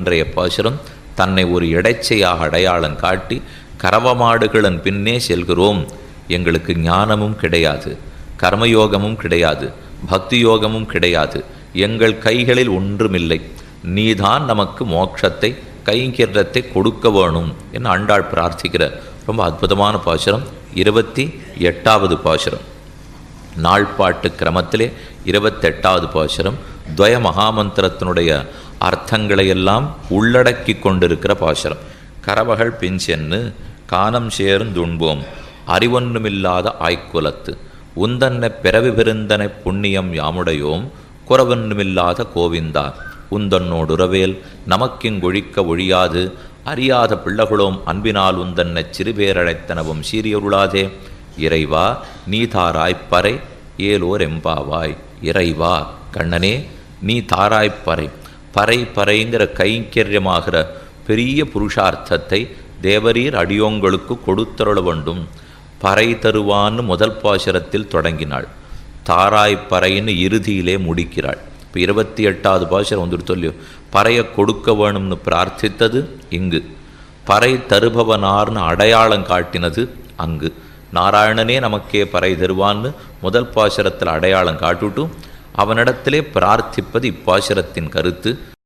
இன்றைய பாசுரம் தன்னை ஒரு இடைச்சையாக அடையாளம் காட்டி கறவமாடுகளின் பின்னே செல்கிறோம். எங்களுக்கு ஞானமும் கிடையாது, கர்மயோகமும் கிடையாது, பக்தி யோகமும் கிடையாது, எங்கள் கைகளில் ஒன்றுமில்லை, நீதான் நமக்கு மோட்சத்தை கைங்கரியத்தை கொடுக்க வேணும் என்று ஆண்டாள் பிரார்த்திக்கிற ரொம்ப அற்புதமான பாசுரம். 28வது பாசுரம் நாள்பாட்டு கிரமத்திலே 28வது பாசுரம் துவய மகாமந்திரத்தினுடைய அர்த்தங்களையெல்லாம் உள்ளடக்கி கொண்டிருக்கிற பாசுரம். கரவகள் பிஞ்சென்னு கானம் சேர்ந்துண்போம் அறிவொன்றுமில்லாத ஆய்க்குலத்து உந்தன்னை பிறவி பெருந்தனை புண்ணியம் யாமுடையோம் குறவொன்றுமில்லாத கோவிந்தா உந்தன்னோடுறவேல் நமக்கிங்கொழிக்க ஒழியாது அறியாத பிள்ளைகளோம் அன்பினால் உந்தன்னை சிறுபேரழைத்தனவும் சீரியருளாதே இறைவா நீ தாராய்ப்பறை ஏலோர் எம்பாவாய். இறைவா கண்ணனே நீ தாராய்ப்பறை. பறை பறைங்கிற கைங்கரியமாகிற பெரிய புருஷார்த்தத்தை தேவரீர் அடியோங்களுக்கு கொடுத்தருள வேண்டும். பறை தருவான்னு முதல் பாசுரத்தில் தொடங்கினாள், தாராய்ப்பறைன்னு இறுதியிலே முடிக்கிறாள். இப்போ 28வது பாசுரம் வந்துட்டு சொல்லியோ பறையை கொடுக்க வேணும்னு பிரார்த்தித்தது இங்கு, பறை தருபவனார்னு அடையாளம் காட்டினது அங்கு. நாராயணனே நமக்கே பறை தருவான்னு முதல் பாசுரத்தில் அடையாளம் காட்டுட்டும் அவனிடத்திலே பிரார்த்திப்பது இப்பாசுரத்தின் கருத்து.